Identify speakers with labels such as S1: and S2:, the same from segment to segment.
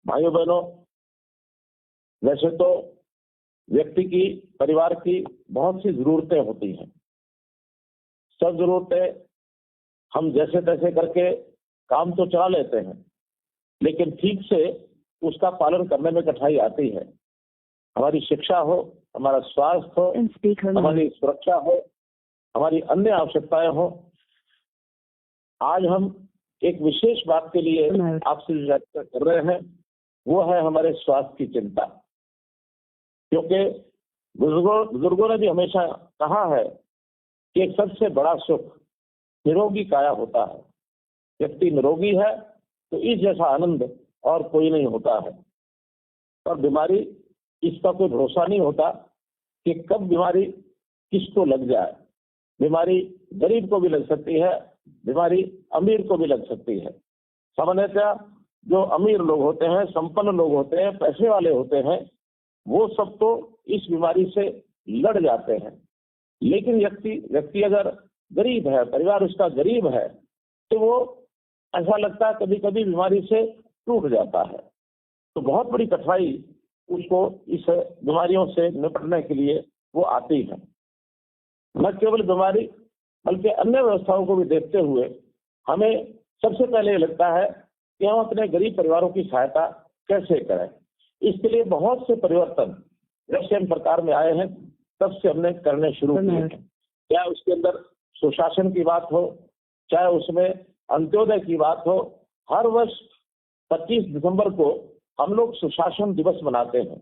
S1: भाइयों बहनों, वैसे तो व्यक्ति की, परिवार की बहुत सी जरूरतें होती हैं। सब जरूरतें हम जैसे तैसे करके काम तो चला लेते हैं, लेकिन ठीक से उसका पालन करने में कठिनाई आती है। हमारी शिक्षा हो, हमारा स्वास्थ्य हो, हमारी सुरक्षा हो, हमारी अन्य आवश्यकताएं हो। आज हम एक विशेष बात के लिए आपसे चर्चा कर रहे हैं, वो है हमारे स्वास्थ्य की चिंता। क्योंकि बुजुर्गों ने भी हमेशा कहा है कि एक सबसे बड़ा सुख निरोगी काया होता है। व्यक्ति निरोगी है तो इस जैसा आनंद और कोई नहीं होता है। और बीमारी, इसका कोई भरोसा नहीं होता कि कब बीमारी किसको लग जाए। बीमारी गरीब को भी लग सकती है, बीमारी अमीर को भी लग सकती है। सामान्यतः जो अमीर लोग होते हैं, संपन्न लोग होते हैं, पैसे वाले होते हैं, वो सब तो इस बीमारी से लड़ जाते हैं। लेकिन व्यक्ति अगर गरीब है, परिवार उसका गरीब है, तो वो ऐसा लगता है कभी कभी बीमारी से टूट जाता है। तो बहुत बड़ी कठिनाई उसको इस बीमारियों से निपटने के लिए वो आती है। न केवल बीमारी बल्कि अन्य व्यवस्थाओं को भी देखते हुए हमें सबसे पहले ये लगता है कि हम अपने गरीब परिवारों की सहायता कैसे करें। इसके लिए बहुत से परिवर्तन जब से हम सरकार में आए हैं तब से हमने करने शुरू किए हैं। चाहे उसके अंदर सुशासन की बात हो, चाहे उसमें अंत्योदय की बात हो। हर वर्ष 25 दिसंबर को हम लोग सुशासन दिवस मनाते हैं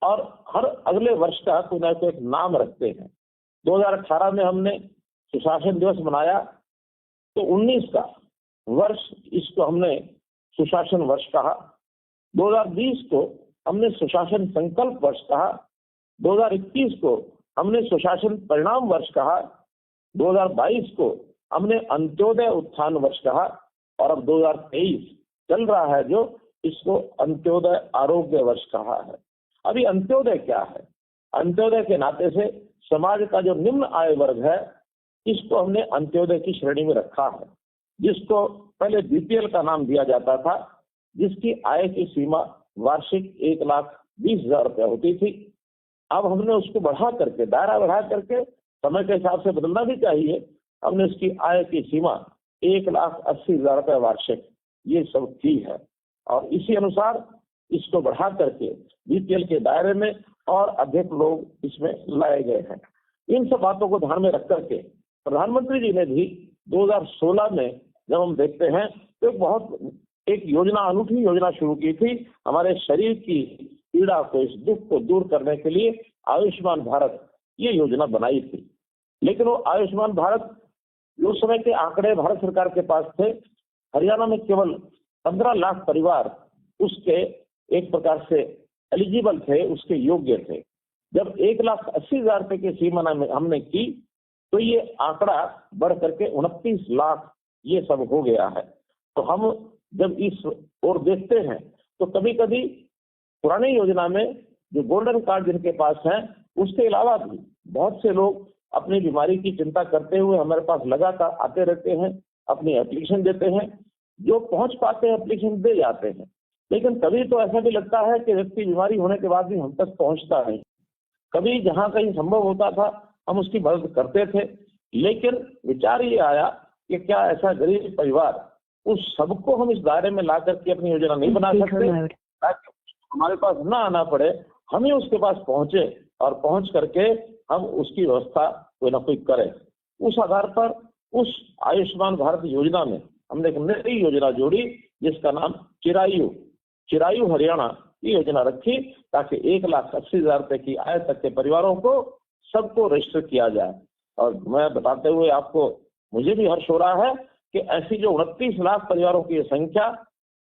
S1: और हर अगले वर्ष का कोई ना कोई एक नाम रखते हैं। 2018 में हमने सुशासन दिवस मनाया, तो 19 का वर्ष इसको हमने सुशासन वर्ष कहा। 2020 को हमने सुशासन संकल्प वर्ष कहा। 2021 को हमने सुशासन परिणाम वर्ष कहा। 2022 को हमने अंत्योदय उत्थान वर्ष कहा और अब 2023 चल रहा है जो, इसको अंत्योदय आरोग्य वर्ष कहा है। अभी अंत्योदय क्या है? अंत्योदय के नाते से समाज का जो निम्न आय वर्ग है, इसको हमने अंत्योदय की श्रेणी में रखा है, जिसको पहले बीपीएल का नाम दिया जाता था, जिसकी आय की सीमा वार्षिक 1,20,000 रुपया होती थी। अब हमने उसको बढ़ा करके, दायरा बढ़ा करके, समय के हिसाब से बदलना भी चाहिए, हमने उसकी आय की सीमा 1,80,000 रुपये वार्षिक ये सब की है। और इसी अनुसार इसको बढ़ा करके बीपीएल के दायरे में और अधिक लोग इसमें लाए गए हैं। इन सब बातों को ध्यान में रख करके प्रधानमंत्री जी ने भी 2016 में जब हम देखते हैं तो एक योजना, अनूठी योजना शुरू की थी। हमारे शरीर की पीड़ा को, इस दुख को दूर करने के लिए आयुष्मान भारत ये योजना बनाई थी। लेकिन वो आयुष्मान भारत, उस समय के आंकड़े भारत सरकार के पास थे, हरियाणा में केवल 15 लाख परिवार उसके एक प्रकार से एलिजिबल थे, उसके योग्य थे। जब 1,80,000 रुपए की सीमा हमने की तो ये आंकड़ा बढ़ करके 29 लाख ये सब हो गया है। तो हम जब इस ओर देखते हैं तो कभी कभी पुरानी योजना में जो गोल्डन कार्ड जिनके पास है, उसके अलावा भी बहुत से लोग अपनी बीमारी की चिंता करते हुए हमारे पास लगातार आते रहते हैं, अपनी एप्लीकेशन देते हैं। जो पहुंच पाते हैं एप्लीकेशन दे जाते हैं, लेकिन कभी तो ऐसा भी लगता है कि व्यक्ति बीमारी होने के बाद भी हम तक पहुंचता नहीं। कभी जहां कहीं संभव होता था हम उसकी मदद करते थे, लेकिन विचार ये आया कि क्या ऐसा गरीब परिवार, उस सबको हम इस दायरे में ला करके अपनी योजना नहीं बना सकते, ताकि हमारे पास ना आना पड़े, हम ही उसके पास पहुंचे और पहुंच करके हम उसकी व्यवस्था कोई ना कोई करें। उस आधार पर उस आयुष्मान भारत योजना में हमने एक नई योजना जोड़ी, जिसका नाम चिरायु हरियाणा ये योजना रखी, ताकि 1,80,000 रुपए की आय तक के परिवारों को सबको रजिस्टर किया जाए। और मैं बताते हुए आपको, मुझे भी हर्ष हो रहा है कि ऐसी जो 29 लाख परिवारों की संख्या,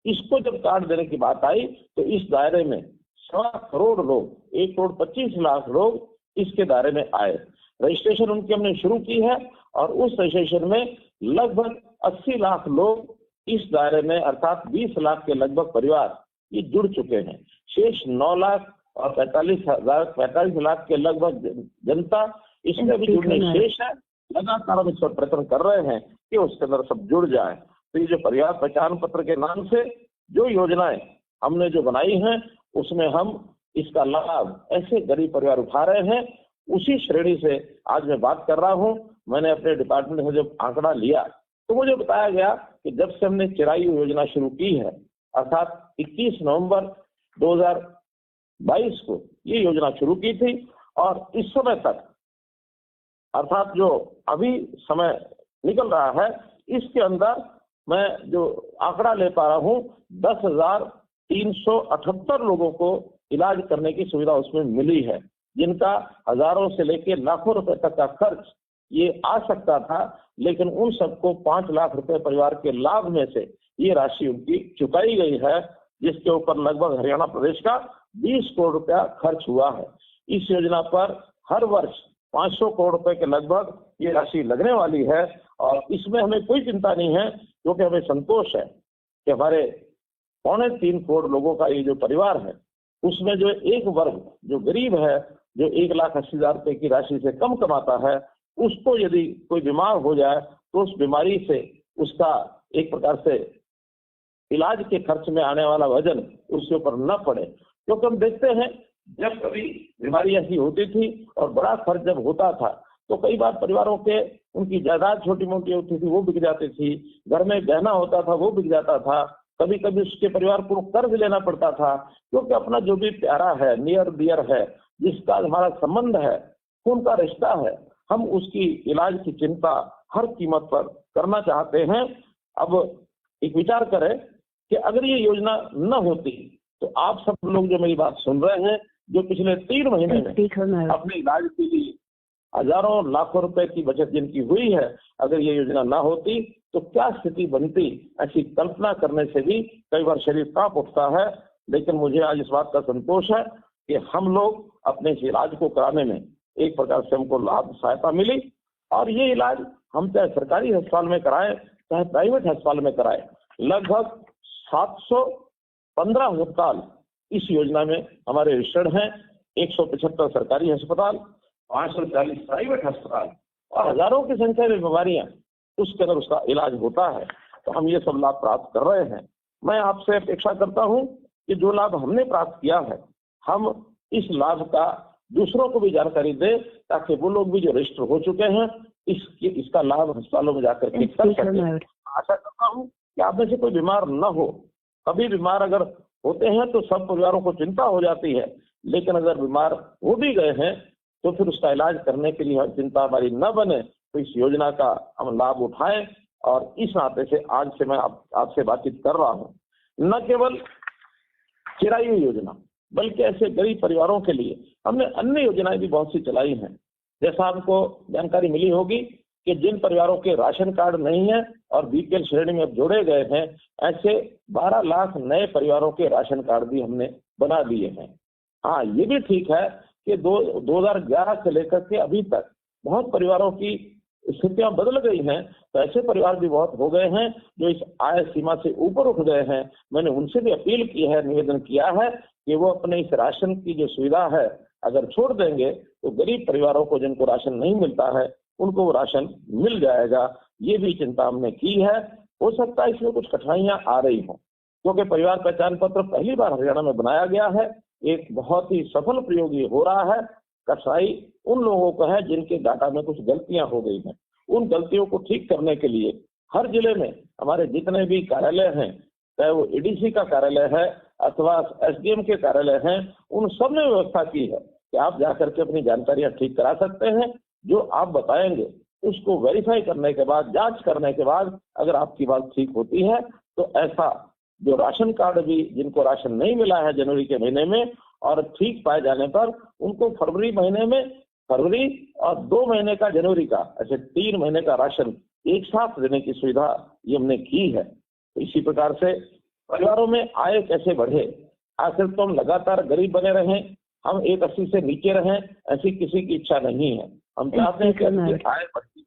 S1: इसको जब कार्ड देने की बात आई तो इस दायरे में 1.25 करोड़ लोग, 1,25,00,000 लोग इसके दायरे में आए। रजिस्ट्रेशन उनकी हमने शुरू की है और उस रजिस्ट्रेशन में लगभग 80 लाख लोग इस दायरे में, अर्थात 20 लाख के लगभग परिवार ये जुड़ चुके हैं। शेष 9 लाख और 45 लाख के लगभग जनता इसमें भी जुड़ने शेष है। लगातार हम इस पर प्रयत्न कर रहे हैं कि उसके अंदर सब जुड़ जाए। तो ये जो परिवार पहचान पत्र के नाम से जो योजनाएं हमने जो बनाई हैं उसमें हम इसका लाभ ऐसे गरीब परिवार उठा रहे हैं, उसी श्रेणी से आज मैं बात कर रहा हूं। मैंने अपने डिपार्टमेंट से जब आंकड़ा लिया तो मुझे बताया गया कि जब से हमने चिरायु योजना शुरू की है, अर्थात 21 नवंबर 2022 को ये योजना शुरू की थी, और इस समय तक अर्थात जो अभी समय निकल रहा है इसके अंदर मैं जो आंकड़ा ले पा रहा हूं 10,378 लोगों को इलाज करने की सुविधा उसमें मिली है, जिनका हजारों से लेकर लाखों रुपए तक का खर्च ये आ सकता था, लेकिन उन सबको 5 लाख रुपए परिवार के लाभ में से ये राशि उनकी चुकाई गई है, जिसके ऊपर लगभग हरियाणा प्रदेश का 20 करोड़ रुपया खर्च हुआ है। इस योजना पर हर वर्ष 500 करोड़ रुपए के लगभग ये राशि लगने वाली है, और इसमें हमें कोई चिंता नहीं है, क्योंकि हमें संतोष है कि हमारे 3.25 करोड़ लोगों का ये जो परिवार है उसमें जो एक वर्ग जो गरीब है, जो 1,80,000 रुपए की राशि से कम कमाता है, उसको यदि कोई बीमार हो जाए तो उस बीमारी से उसका एक प्रकार से इलाज के खर्च में आने वाला वजन उसके ऊपर न पड़े। क्योंकि हम देखते हैं जब कभी बीमारी ऐसी होती थी और बड़ा खर्च जब होता था तो कई बार परिवारों के उनकी जायदाद छोटी मोटी होती थी वो बिक जाती थी, घर में गहना होता था वो बिक जाता था, कभी कभी उसके परिवार को कर्ज लेना पड़ता था, क्योंकि अपना जो भी प्यारा है, नियर डियर है, जिसका हमारा संबंध है, खून का रिश्ता है, हम उसकी इलाज की चिंता हर कीमत पर करना चाहते हैं। अब एक विचार करें कि अगर ये योजना न होती तो आप सब लोग जो मेरी बात सुन रहे हैं, जो पिछले 3 महीने में अपने इलाज के लिए हजारों लाखों रुपए की बचत जिनकी हुई है, अगर ये योजना ना होती तो क्या स्थिति बनती, ऐसी कल्पना करने से भी कई बार शरीर कांप उठता है। लेकिन मुझे आज इस बात का संतोष है कि हम लोग अपने इस इलाज को कराने में एक प्रकार से हमको लाभ सहायता मिली, और ये इलाज हम चाहे सरकारी अस्पताल में कराएं चाहे प्राइवेट अस्पताल में कराएं, लगभग 715 अस्पताल इस योजना में हमारे रजिस्टर्ड हैं, 175 सरकारी अस्पताल, 540 प्राइवेट अस्पताल, और हजारों की संख्या में बीमारियां उसके अंदर उसका इलाज होता है। तो हम ये सब लाभ प्राप्त कर रहे हैं। मैं आपसे अपेक्षा करता हूं कि जो लाभ हमने प्राप्त किया है, हम इस लाभ का दूसरों को भी जानकारी दें, ताकि वो लोग भी जो रजिस्टर हो चुके हैं इसका लाभ अस्पतालों में जाकर के कर सकें। आशा करता हूँ कि आप में से कोई बीमार न हो। कभी बीमार अगर होते हैं तो सब परिवारों को चिंता हो जाती है, लेकिन अगर बीमार हो भी गए हैं तो फिर उसका इलाज करने के लिए चिंता हमारी न बने, तो इस योजना का हम लाभ उठाएं। और इस नाते से आज से मैं आपसे बातचीत कर रहा हूं, न केवल चिरायु योजना बल्कि ऐसे गरीब परिवारों के लिए हमने अन्य योजनाएं भी बहुत सी चलाई हैं। जैसा आपको जानकारी मिली होगी कि जिन परिवारों के राशन कार्ड नहीं है और बीपीएल श्रेणी में जोड़े गए हैं, ऐसे 12 लाख नए परिवारों के राशन कार्ड भी हमने बना दिए हैं। हाँ, ये भी ठीक है कि 2011 से लेकर के अभी तक बहुत परिवारों की स्थितियां बदल गई हैं, तो ऐसे परिवार भी बहुत हो गए हैं जो इस आय सीमा से ऊपर उठ गए हैं। मैंने उनसे भी अपील की है, निवेदन किया है कि वो अपने इस राशन की जो सुविधा है अगर छोड़ देंगे तो गरीब परिवारों को जिनको राशन नहीं मिलता है उनको वो राशन मिल जाएगा। ये भी चिंता हमने की है। हो सकता है इसमें कुछ कठिनाइयां आ रही हों, क्योंकि परिवार पहचान पत्र पहली बार हरियाणा में बनाया गया है, एक बहुत ही सफल प्रयोग ये हो रहा है। कठिनाई उन लोगों को है जिनके डाटा में कुछ गलतियां हो गई हैं। उन गलतियों को ठीक करने के लिए हर जिले में हमारे जितने भी कार्यालय हैं, चाहे वो एडीसी का कार्यालय है अथवा एसडीएम के कार्यालय हैं, उन सब ने व्यवस्था की है कि आप जाकर के अपनी जानकारियां ठीक करा सकते हैं। जो आप बताएंगे उसको वेरीफाई करने के बाद, जांच करने के बाद अगर आपकी बात ठीक होती है तो ऐसा जो राशन कार्ड भी जिनको राशन नहीं मिला है जनवरी के महीने में और ठीक पाए जाने पर उनको फरवरी महीने में फरवरी और 2 महीने का जनवरी का, ऐसे 3 महीने का राशन एक साथ देने की सुविधा ये हमने की है। तो इसी प्रकार से परिवारों में आय कैसे बढ़े, आखिर तो हम लगातार गरीब बने रहें, हम 180 से नीचे रहें, ऐसी किसी की इच्छा नहीं है। हम चाहते हैं कि आय बढ़ती,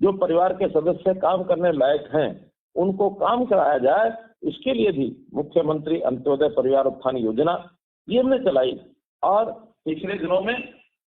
S1: जो परिवार के सदस्य काम करने लायक हैं उनको काम कराया जाए। इसके लिए भी मुख्यमंत्री अंत्योदय परिवार उत्थान योजना ये हमने चलाई, और पिछले दिनों में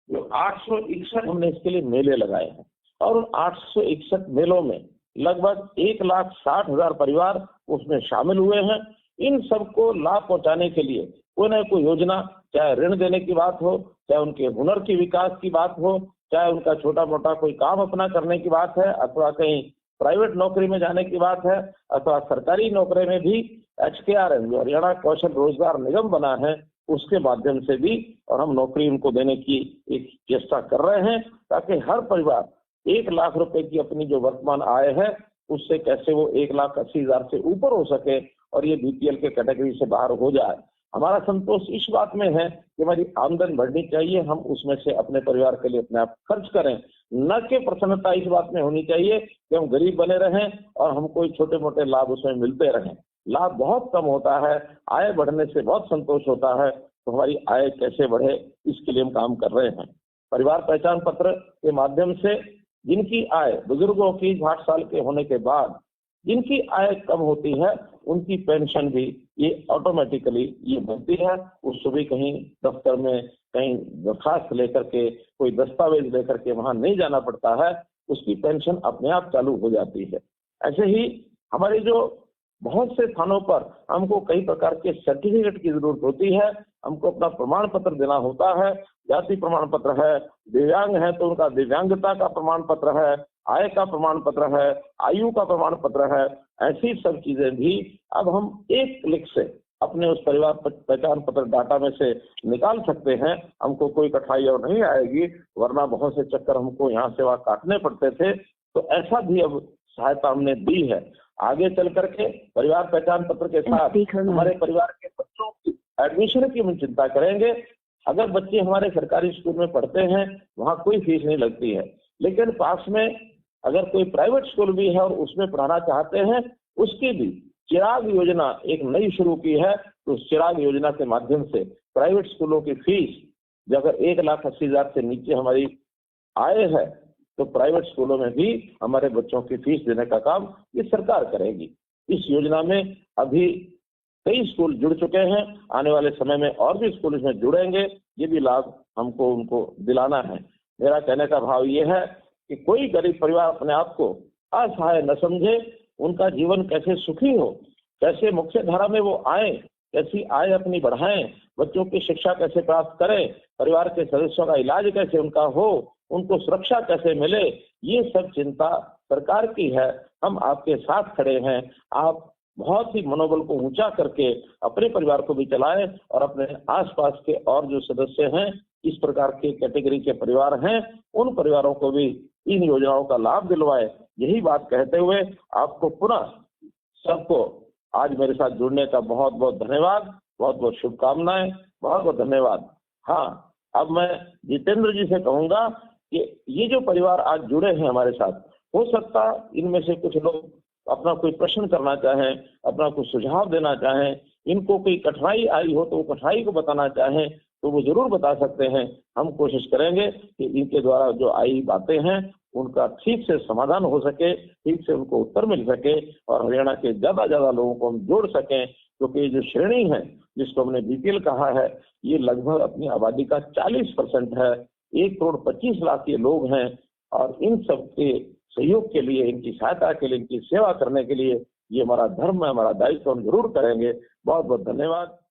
S1: जो 861 हमने इसके लिए मेले लगाए हैं, और उन 861 मेलों में लगभग 1,60,000 परिवार उसमें शामिल हुए हैं। इन सबको लाभ पहुंचाने के लिए कोई ना कोई योजना, चाहे ऋण देने की बात हो, चाहे उनके हुनर की विकास की बात हो, चाहे उनका छोटा मोटा कोई काम अपना करने की बात है, अथवा कहीं प्राइवेट नौकरी में जाने की बात है, अथवा सरकारी नौकरी में भी HKRN जो हरियाणा कौशल रोजगार निगम बना है उसके माध्यम से भी और हम नौकरी उनको देने की एक चेष्टा कर रहे हैं, ताकि हर परिवार 1 लाख रुपए की अपनी जो वर्तमान आय है उससे कैसे वो 1,80,000 से ऊपर हो सके और ये BPL के कैटेगरी से बाहर हो जाए। हमारा संतोष इस बात में है कि हमारी आमदन बढ़नी चाहिए, हम उसमें से अपने परिवार के लिए अपने आप खर्च करें, न कि प्रसन्नता इस बात में होनी चाहिए कि हम गरीब बने रहें और हमको कोई छोटे मोटे लाभ उसमें मिलते रहें। लाभ बहुत कम होता है, आय बढ़ने से बहुत संतोष होता है, तो हमारी आय कैसे बढ़े इसके लिए हम काम कर रहे हैं। परिवार पहचान पत्र के माध्यम से जिनकी आय, बुजुर्गों की 60 साल के होने के बाद जिनकी आय कम होती है उनकी पेंशन भी ये ऑटोमेटिकली ये बनती है, उसको भी कहीं दफ्तर में कहीं दरखास्त लेकर के कोई दस्तावेज लेकर के वहां नहीं जाना पड़ता है, उसकी पेंशन अपने आप चालू हो जाती है। ऐसे ही हमारे जो बहुत से स्थानों पर हमको कई प्रकार के सर्टिफिकेट की जरूरत होती है, हमको अपना प्रमाण पत्र देना होता है, जाति प्रमाण पत्र है, दिव्यांग है तो उनका दिव्यांगता का प्रमाण पत्र है, आय का प्रमाण पत्र है, आयु का प्रमाण पत्र है, ऐसी सब चीजें भी अब हम एक क्लिक से अपने उस परिवार पहचान पत्र डाटा में से निकाल सकते हैं। हमको कोई कठिनाई और नहीं आएगी, वरना बहुत से चक्कर हमको यहाँ से वहाँ काटने पड़ते थे, तो ऐसा भी अब सहायता हमने दी है। आगे चल करके परिवार पहचान पत्र के साथ हमारे परिवार के बच्चों की एडमिशन की हम चिंता करेंगे। अगर बच्चे हमारे सरकारी स्कूल में पढ़ते हैं वहाँ कोई फीस नहीं लगती है, लेकिन पास में अगर कोई प्राइवेट स्कूल भी है और उसमें पढ़ाना चाहते हैं, उसकी भी चिराग योजना एक नई शुरू की है। तो उस चिराग योजना के माध्यम से प्राइवेट स्कूलों की फीस अगर 1,80,000 से नीचे हमारी आय है तो प्राइवेट स्कूलों में भी हमारे बच्चों की फीस देने का काम ये सरकार करेगी। इस योजना में अभी कई स्कूल जुड़ चुके हैं, आने वाले समय में और भी स्कूल इसमें जुड़ेंगे, ये भी लाभ हमको उनको दिलाना है। मेरा कहने का भाव ये है कि कोई गरीब परिवार अपने आप को असहाय न समझे, उनका जीवन कैसे सुखी हो, कैसे मुख्य धारा में वो आए, कैसी आय अपनी बढ़ाएं, बच्चों की शिक्षा कैसे प्राप्त करें, परिवार के सदस्यों का इलाज कैसे उनका हो, उनको सुरक्षा कैसे मिले, ये सब चिंता सरकार की है। हम आपके साथ खड़े हैं। आप बहुत ही मनोबल को ऊंचा करके अपने परिवार को भी चलाएं और अपने आसपास के और जो सदस्य हैं, इस प्रकार के कैटेगरी के परिवार हैं, उन परिवारों को भी इन योजनाओं का लाभ दिलवाएं। यही बात कहते हुए आपको पुनः सबको आज मेरे साथ जुड़ने का बहुत बहुत धन्यवाद, बहुत बहुत शुभकामनाएं, बहुत बहुत धन्यवाद। हाँ, अब मैं जितेंद्र जी से कहूंगा कि ये जो परिवार आज जुड़े हैं हमारे साथ, हो सकता इनमें से कुछ लोग अपना कोई प्रश्न करना चाहें, अपना कुछ सुझाव देना चाहें, इनको कोई कठिनाई आई हो तो वो कठिनाई को बताना चाहें तो वो जरूर बता सकते हैं। हम कोशिश करेंगे कि इनके द्वारा जो आई बातें हैं उनका ठीक से समाधान हो सके, ठीक से उनको उत्तर मिल सके और हरियाणा के ज्यादा लोगों को हम जोड़ सकें, क्योंकि ये जो श्रेणी है जिसको हमने BPL कहा है, ये लगभग अपनी आबादी का 40% है। 1,25,00,000 ये लोग हैं और इन सब के सहयोग के लिए, इनकी सहायता के लिए, इनकी सेवा करने के लिए ये हमारा धर्म है, हमारा दायित्व हम जरूर करेंगे। बहुत बहुत धन्यवाद।